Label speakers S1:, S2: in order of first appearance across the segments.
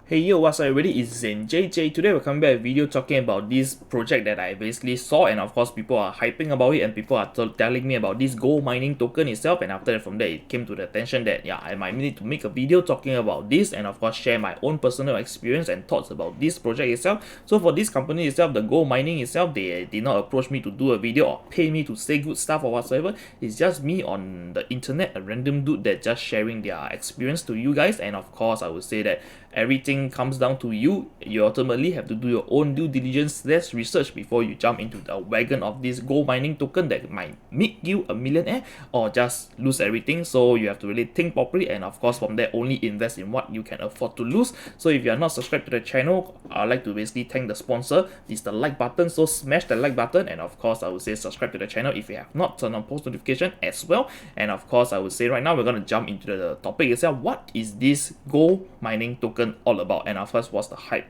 S1: Hey yo, what's up everybody, it's Zen JJ. Today we're coming back with a video talking about this project that I basically saw, and of course people are hyping about it and people are telling me about this GoMining token itself, and after that from there it came to the attention that yeah, I might need to make a video talking about this and of course share my own personal experience and thoughts about this project itself. So for this company itself, the GoMining itself, they did not approach me to do a video or pay me to say good stuff or whatsoever. It's just me on the internet, a random dude that just sharing their experience to you guys, and of course I would say that everything comes down to you. You ultimately have to do your own due diligence, less research before you jump into the wagon of this GoMining token that might make you a millionaire or just lose everything. So you have to really think properly, and of course from there only invest in what you can afford to lose. So if you are not subscribed to the channel, I'd like to basically thank the sponsor. It's the like button, so smash the like button, and of course I would say subscribe to the channel if you have not, turned on post notification as well. And of course I would say right now we're going to jump into the topic itself. What is this GoMining token all about, and first, what's the hype?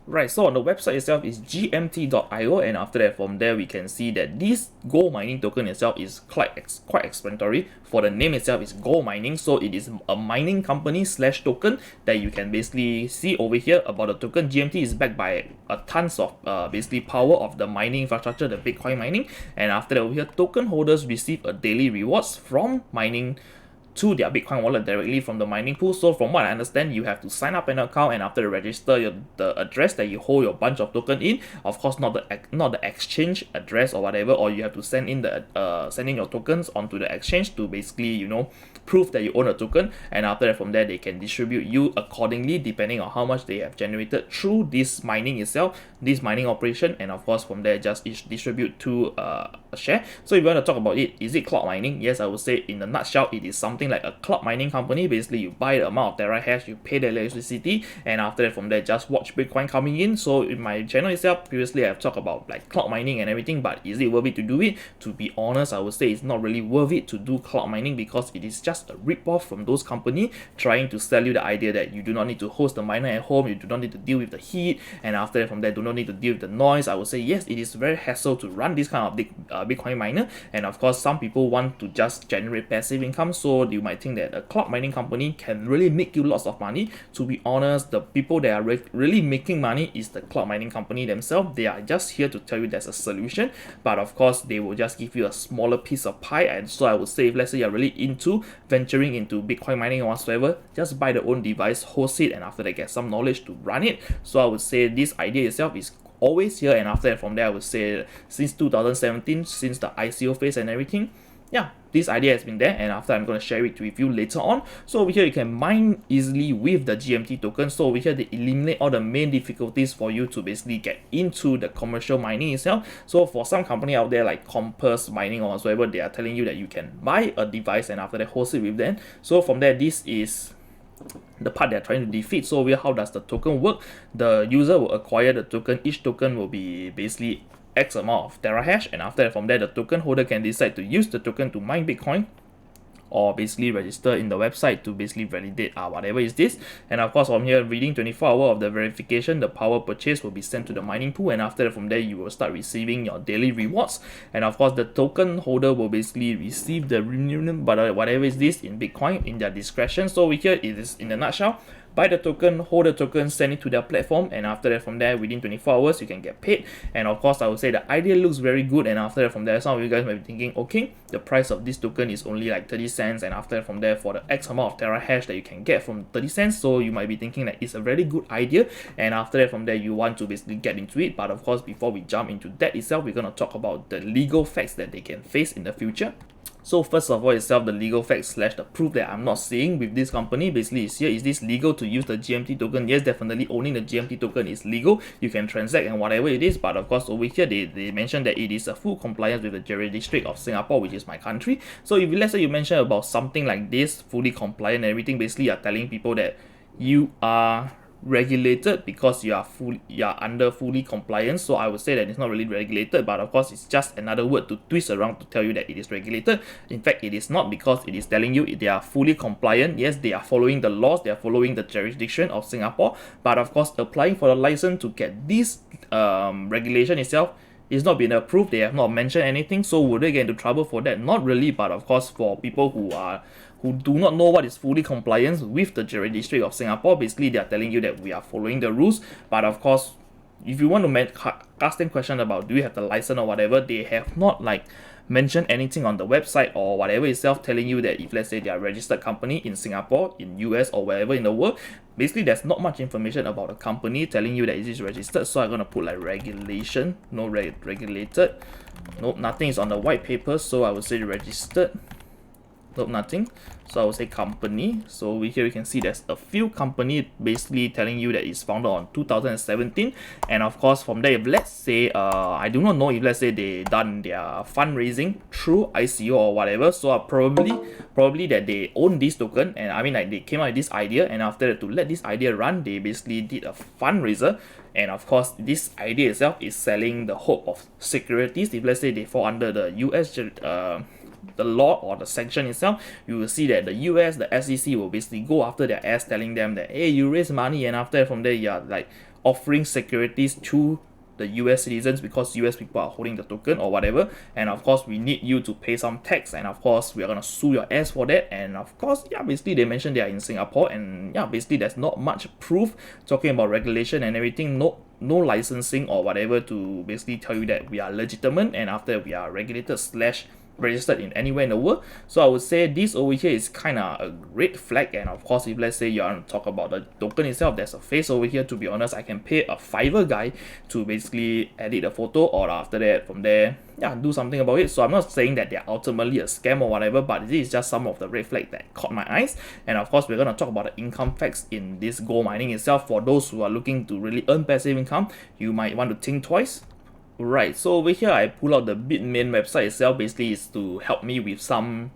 S1: Right, so on the website itself is gmt.io, and after that from there we can see that this GoMining token itself is quite explanatory. For the name itself is GoMining, so it is a mining company slash token that you can basically see over here. About the token GMT is backed by a tons of basically power of the mining infrastructure, the Bitcoin mining, and after that over here token holders receive a daily rewards from mining to their Bitcoin wallet directly from the mining pool. So from what I understand, you have to sign up an account, and after you register the address that you hold your bunch of token in, of course not the exchange address or whatever, or you have to send in your tokens onto the exchange to basically prove that you own a token, and after that from there they can distribute you accordingly depending on how much they have generated through this mining itself, this mining operation, and of course from there just each distribute to a share. So if you want to talk about it, is it cloud mining? Yes, I would say in a nutshell it is something like a cloud mining company. Basically you buy the amount of terahash, you pay the electricity, and after that from there just watch Bitcoin coming in. So in my channel itself previously I've talked about like cloud mining and everything, but is it worth it to do it? To be honest, I would say it's not really worth it to do cloud mining, because it is just a rip-off from those companies trying to sell you the idea that you do not need to host the miner at home, you do not need to deal with the heat, and after that from there do not need to deal with the noise. I would say yes, it is very hassle to run this kind of Bitcoin miner, and of course some people want to just generate passive income, so you might think that a cloud mining company can really make you lots of money. To be honest, the people that are really making money is the cloud mining company themselves. They are just here to tell you there's a solution, but of course they will just give you a smaller piece of pie. And so I would say if let's say you're really into venturing into Bitcoin mining or whatsoever, just buy the own device, host it, and after that get some knowledge to run it. So I would say this idea itself is always here, and after that from there I would say since 2017, since the ICO phase and everything, yeah, this idea has been there, and after I'm going to share it with you later on. So over here you can mine easily with the GMT token. So over here they eliminate all the main difficulties for you to basically get into the commercial mining itself. So for some company out there like Compass Mining or whatsoever, they are telling you that you can buy a device and after that host it with them. So from there, this is the part they're trying to defeat. So over here, how does the token work? The user will acquire the token. Each token will be basically X amount of terahash, and after that from there the token holder can decide to use the token to mine Bitcoin, or basically register in the website to basically validate whatever is this. And of course from here, reading 24 hours of the verification, the power purchase will be sent to the mining pool, and after that from there you will start receiving your daily rewards. And of course the token holder will basically receive the remuneration, but whatever is this in Bitcoin in their discretion. So over here it is in a nutshell: buy the token, hold the token, send it to their platform, and after that from there within 24 hours you can get paid. And of course I would say the idea looks very good, and after that from there some of you guys might be thinking, okay, the price of this token is only like 30 cents, and after that from there for the X amount of terahash that you can get from 30 cents, so you might be thinking that it's a very good idea, and after that from there you want to basically get into it. But of course before we jump into that itself, we're going to talk about the legal facts that they can face in the future. So first of all itself, the legal facts slash the proof that I'm not seeing with this company basically is here. Is this legal to use the GMT token? Yes, definitely owning the GMT token is legal. You can transact and whatever it is, but of course over here they mentioned that it is a full compliance with the jurisdiction of Singapore, which is my country. So if let's say you mention about something like this, fully compliant and everything, basically you're telling people that you are regulated because you are under fully compliance. So I would say that it's not really regulated, but of course it's just another word to twist around to tell you that it is regulated. In fact, it is not, because it is telling you they are fully compliant. Yes, they are following the laws, they are following the jurisdiction of Singapore, but of course applying for the license to get this regulation itself is not been approved. They have not mentioned anything. So would they get into trouble for that? Not really, but of course for people who are who do not know what is fully compliance with the registry of Singapore. Basically, they are telling you that we are following the rules, but of course, if you want to ask them question about do you have the license or whatever, they have not like mentioned anything on the website or whatever itself telling you that if let's say they are a registered company in Singapore, in US or wherever in the world. Basically, there's not much information about the company telling you that it is registered. So I'm gonna put like regulation, no regulated. Nope, nothing is on the white paper, so I would say registered. Nope, nothing. So I would say company. So over here you can see there's a few company basically telling you that it's founded on 2017, and of course from there, if let's say I do not know if let's say they done their fundraising through ICO or whatever, so probably that they own this token, and I mean like they came out with this idea, and after that, to let this idea run, they basically did a fundraiser. And of course, this idea itself is selling the hope of securities. If let's say they fall under the US the law or the sanction itself, you will see that the US, the SEC will basically go after their ass, telling them that hey, you raise money, and after from there you are like offering securities to the US citizens because US people are holding the token or whatever, and of course we need you to pay some tax, and of course we are gonna sue your ass for that. And of course, yeah, basically they mentioned they are in Singapore, and yeah, basically there's not much proof talking about regulation and everything, no licensing or whatever to basically tell you that we are legitimate, and after we are regulated slash registered in anywhere in the world. So I would say this over here is kind of a red flag. And of course, if let's say you want to talk about the token itself, there's a face over here. To be honest, I can pay a Fiverr guy to basically edit a photo, or after that from there, yeah, do something about it. So I'm not saying that they're ultimately a scam or whatever, but this is just some of the red flag that caught my eyes. And of course, we're going to talk about the income facts in this gold mining itself. For those who are looking to really earn passive income, you might want to think twice. Right, so over here I pull out the Bitmain website itself. Basically is to help me with some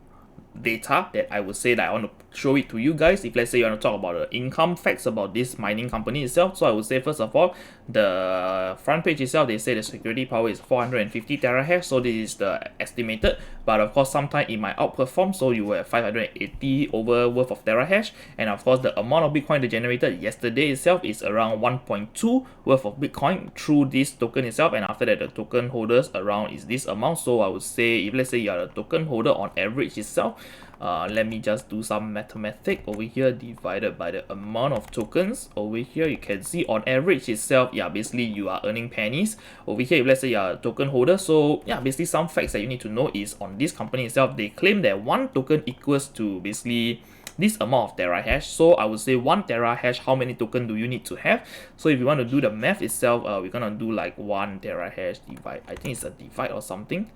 S1: data that I would say that I want to show it to you guys if let's say you want to talk about the income facts about this mining company itself. So I would say first of all, the front page itself, they say the security power is 450 terahash, so this is the estimated, but of course sometimes it might outperform, so you will have 580 over worth of terahash. And of course the amount of Bitcoin they generated yesterday itself is around 1.2 worth of Bitcoin through this token itself, and after that the token holders around is this amount. So I would say if let's say you are a token holder on average itself, let me just do some mathematics over here, divided by the amount of tokens. Over here you can see on average itself, yeah, basically you are earning pennies. Over here, if let's say you are a token holder, so yeah, basically some facts that you need to know is on this company itself, they claim that one token equals to basically this amount of terahash. So I would say 1 terahash, how many token do you need to have? So if you want to do the math itself, we're gonna do like 1 terahash divide, I think it's a divide or something,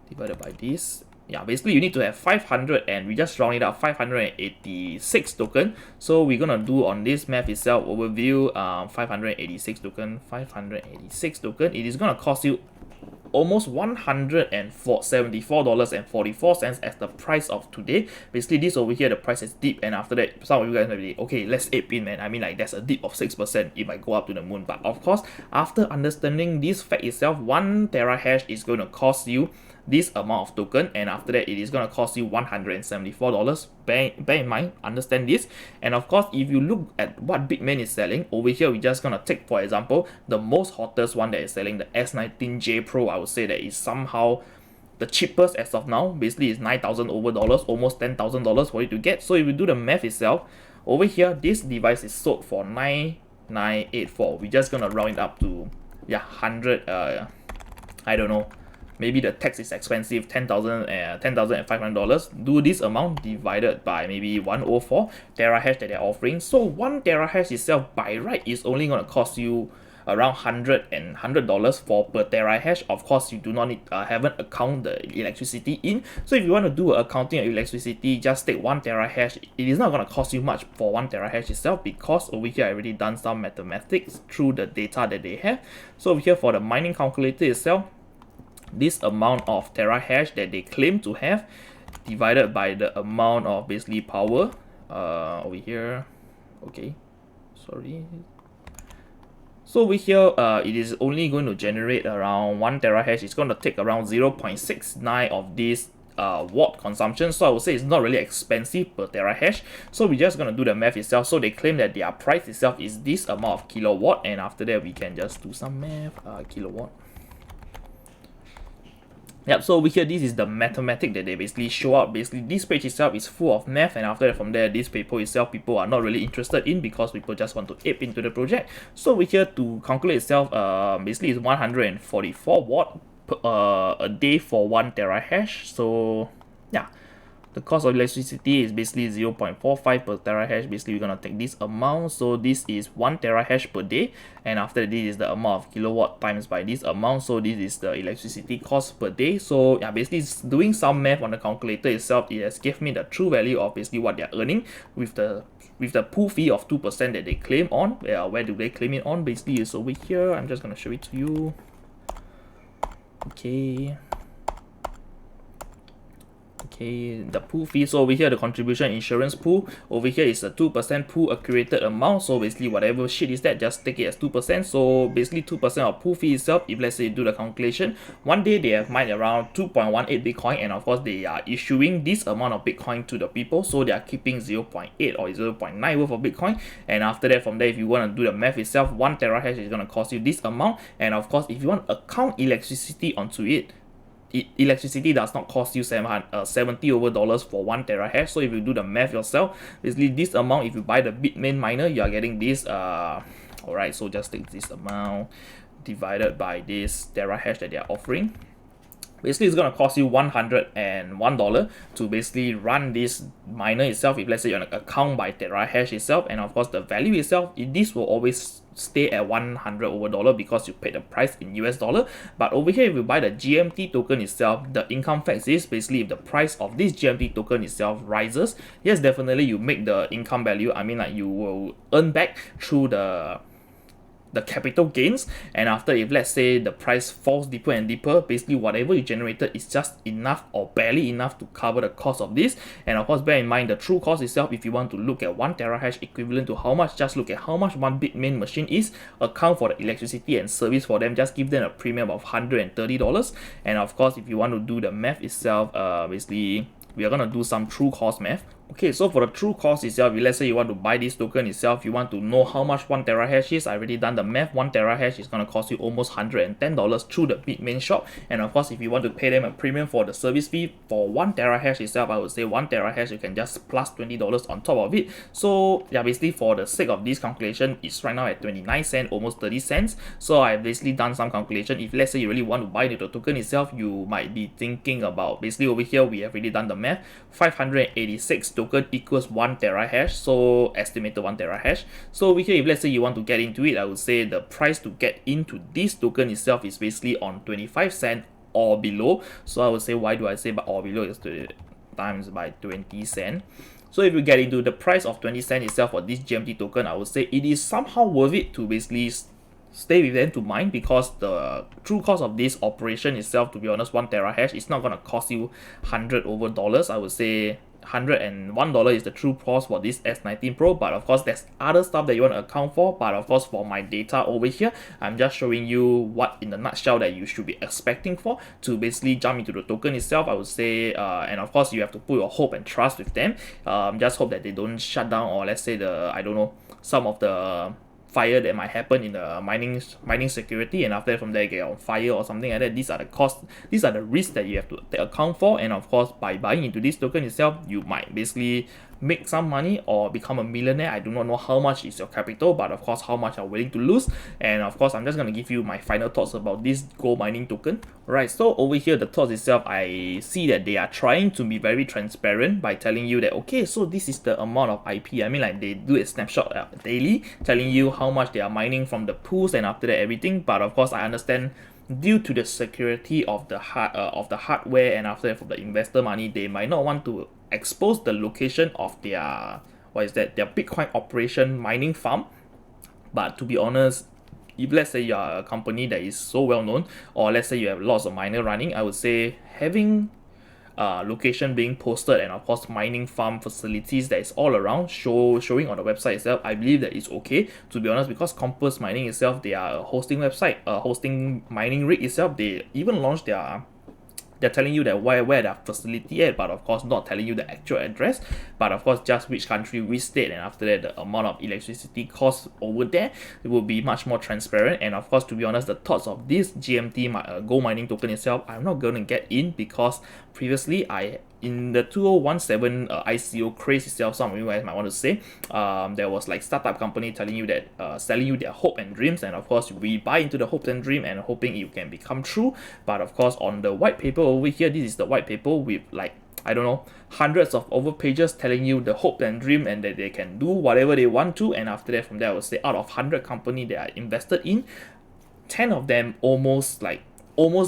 S1: divided by this. Yeah, basically you need to have 500, and we just round it up, 586 token. So we're gonna do on this math itself overview, 586 token, it is gonna cost you almost $174.44 as the price of today. Basically this over here, the price is deep, and after that some of you guys might be okay, let's 8-pin, man. I mean like there's a dip of 6%, it might go up to the moon. But of course, after understanding this fact itself, 1 terahash is going to cost you this amount of token, and after that it is going to cost you $174. Bear in mind, understand this. And of course, if you look at what Bitmain is selling over here, we're just going to take for example the most hottest one that is selling, the S19J Pro. I would say that is somehow the cheapest as of now. Basically it's $9,000 over, almost $10,000 for it to get. So if you do the math itself, over here this device is sold for 9,984. We're just gonna round it up to 100, I don't know, maybe the tax is expensive, $10,500. Do this amount divided by maybe 104 terahash that they're offering. So 1 terahash itself by right is only going to cost you around $100 for per terahash. Of course, you do not need haven't account the electricity in. So if you want to do accounting of electricity, just take 1 terahash. It is not going to cost you much for 1 terahash itself, because over here I already done some mathematics through the data that they have. So over here for the mining calculator itself, this amount of terahash that they claim to have divided by the amount of basically power over here, okay, sorry. So over here, it is only going to generate around 1 terahash. It's going to take around 0.69 of this watt consumption. So I would say it's not really expensive per terahash. So we're just going to do the math itself. So they claim that their price itself is this amount of kilowatt, and after that we can just do some math. Kilowatt. Yep, so over here, this is the mathematic that they basically show up. Basically, this page itself is full of math, and after that, from there, this paper itself, people are not really interested in because people just want to ape into the project. So over here, to calculate itself, basically is 144 watt a day for 1 terahash. So yeah, the cost of electricity is basically 0.45 per terahash. Basically, we're gonna take this amount. So this is 1 terahash per day, and after this is the amount of kilowatt times by this amount. So this is the electricity cost per day. So yeah, basically it's doing some math on the calculator itself. It has given me the true value of basically what they're earning with the pool fee of 2% that they claim on. Where do they claim it on? Basically, it's over here. I'm just gonna show it to you. Okay, the pool fee. So over here, the contribution insurance pool. Over here is a 2% pool accumulated amount. So basically, whatever shit is that, just take it as 2%. So basically, 2% of pool fee itself. If let's say you do the calculation, one day they have mined around 2.18 Bitcoin, and of course they are issuing this amount of Bitcoin to the people. So they are keeping 0.8 or 0.9 worth of Bitcoin. And after that, from there, if you want to do the math itself, 1 terahash is going to cost you this amount. And of course, if you want to account electricity onto it, electricity does not cost you $70 for 1 terahash. So if you do the math yourself, basically this amount, if you buy the Bitmain miner, you are getting this alright, so just take this amount divided by this terahash that they are offering. Basically, it's going to cost you $101 to basically run this miner itself. If let's say you're on an account by terahash itself, and of course the value itself, this will always stay at $100 because you paid the price in US dollar. But over here, if you buy the GMT token itself, the income facts is basically if the price of this GMT token itself rises, yes, definitely you make the income value. I mean, like, you will earn back through the capital gains. And after, if let's say the price falls deeper and deeper, basically whatever you generated is just enough or barely enough to cover the cost of this. And of course, bear in mind the true cost itself. If you want to look at 1 terahash equivalent to how much, just look at how much one Bitmain machine is, account for the electricity and service for them, just give them a premium of $130. And of course, if you want to do the math itself, basically we are going to do some true cost math. Okay, so for the true cost itself, let's say you want to buy this token itself, you want to know how much 1 terahash is. I already done the math. 1 terahash is going to cost you almost $110 through the Bitmain shop. And of course, if you want to pay them a premium for the service fee for 1 terahash itself, I would say 1 terahash you can just plus $20 on top of it. So yeah, basically for the sake of this calculation, it's right now at 29 cents, almost 30 cents. So I've basically done some calculation. If let's say you really want to buy the token itself, you might be thinking about, basically over here we have already done the math. 586 token equals 1 terahash, so estimated 1 terahash. So over here, if let's say you want to get into it, I would say the price to get into this token itself is basically on 25 cents or below. So I would say, why do I say but or below, is to times by 20 cents. So if you get into the price of 20 cents itself for this GMT token, I would say it is somehow worth it to basically stay with them to mine, because the true cost of this operation itself, to be honest, 1 terahash is not going to cost you $100 I would say $101 is the true cost for this S19 Pro. But of course, there's other stuff that you want to account for. But of course, for my data over here, I'm just showing you what in the nutshell that you should be expecting for to basically jump into the token itself, I would say. And of course, you have to put your hope and trust with them. Just hope that they don't shut down, or let's say I don't know, some of the fire that might happen in the mining security, and after that, from there, get on fire or something like that. These are the costs, these are the risks that you have to take account for. And of course, by buying into this token itself, you might basically make some money or become a millionaire. I do not know how much is your capital, but of course how much you're willing to lose. And of course, I'm just going to give you my final thoughts about this GoMining token. Right, so over here, the thoughts itself, I see that they are trying to be very transparent by telling you that, okay, so this is the amount of IP. I mean, like, they do a snapshot daily, telling you how much they are mining from the pools, and after that, everything. But of course, I understand, due to the security of the hardware, and after that, for the investor money, they might not want to expose the location of their their Bitcoin operation mining farm. But to be honest, if let's say you are a company that is so well known, or let's say you have lots of miner running, I would say having location being posted, and of course mining farm facilities that is all around showing on the website itself, I believe that it's okay, to be honest, because Compass Mining itself, they are a hosting website, hosting mining rig itself. They even launched their they're telling you that where their facility at, but of course not telling you the actual address, but of course just which country, which state, and after that the amount of electricity cost over there. It will be much more transparent. And of course, to be honest, the thoughts of this GMT GoMining token itself, I'm not going to get in because previously in the 2017 ICO craze itself, some of you guys might want to say, there was like startup company telling you that selling you their hope and dreams, and of course we buy into the hope and dream and hoping it can become true. But of course, on the white paper over here, this is the white paper with like, I don't know, hundreds of over pages telling you the hope and dream and that they can do whatever they want to. And after that, from there, I would say out of 100 company that I invested in, 10 of them almost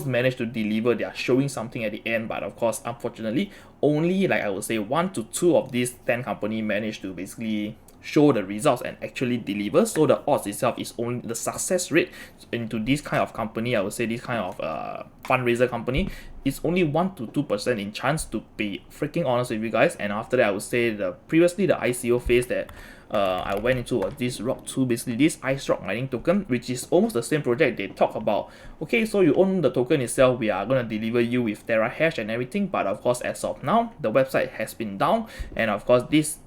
S1: managed to deliver. They are showing something at the end, but of course, unfortunately, only like I would say 1 to 2 of these 10 company managed to basically show the results and actually deliver. So the odds itself is only the success rate into this kind of company, I would say this kind of fundraiser company, is only 1 to 2% in chance, to be freaking honest with you guys. And after that, I would say previously the ICO phase that I went into was this Rock 2, basically this Ice Rock mining token, which is almost the same project. They talk about, okay, so you own the token itself, we are going to deliver you with Terra hash and everything, but of course as of now the website has been down, and of course this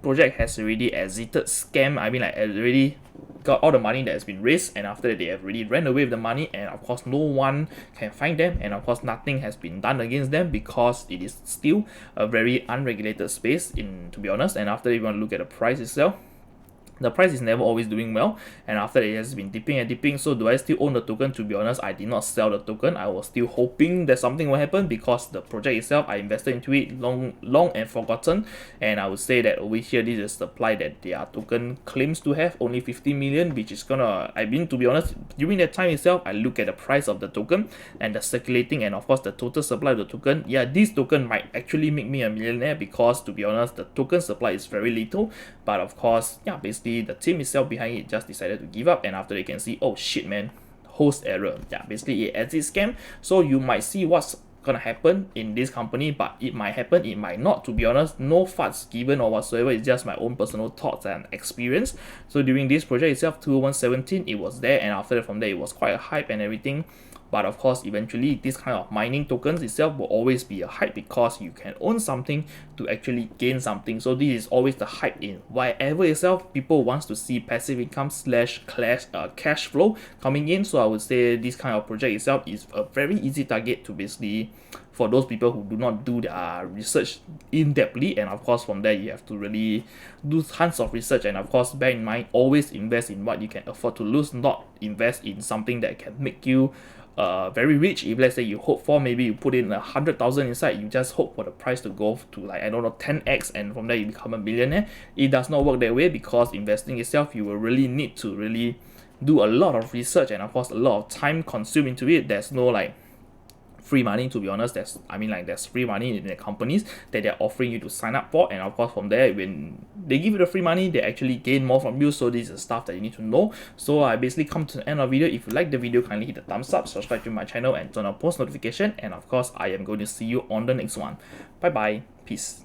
S1: project has already exited scam. I mean, like, already got all the money that has been raised, and after that they have already ran away with the money, and of course no one can find them, and of course nothing has been done against them because it is still a very unregulated space, to be honest. And after that, you want to look at the price itself, the price is never always doing well, and after that it has been dipping and dipping. So do I still own the token? To be honest, I did not sell the token. I was still hoping that something will happen because the project itself, I invested into it long and forgotten. And I would say that over here, this is the supply that their token claims to have, only 50 million, which is gonna, to be honest, during that time itself, I look at the price of the token and the circulating and of course the total supply of the token. Yeah, this token might actually make me a millionaire because, to be honest, the token supply is very little. But of course, yeah, basically the team itself behind it just decided to give up, and after they can see, oh shit man, host error. Yeah, basically it exit scam. So you might see what's gonna happen in this company, but it might happen, it might not. To be honest, no fucks given or whatsoever. It's just my own personal thoughts and experience. So during this project itself, 2017, it was there, and after that, from there, it was quite a hype and everything. But of course, eventually, this kind of mining tokens itself will always be a hype because you can own something to actually gain something. So this is always the hype in whatever itself. People wants to see passive income / cash flow coming in. So I would say this kind of project itself is a very easy target to basically, for those people who do not do their research in-depthly. And of course, from there, you have to really do tons of research. And of course, bear in mind, always invest in what you can afford to lose, not invest in something that can make you very rich. If let's say you hope for, maybe you put in 100,000 inside, you just hope for the price to go to like, I don't know, 10x, and from there you become a millionaire. It does not work that way, because investing itself, you will really need to really do a lot of research and of course a lot of time consumed into it. There's no like free money, to be honest. There's free money in the companies that they're offering you to sign up for, and of course from there, when they give you the free money, they actually gain more from you. So this is stuff that you need to know. So I basically come to the end of the video. If you like the video, kindly hit the thumbs up, subscribe to my channel, and turn on post notification. And of course, I am going to see you on the next one. Bye bye, peace.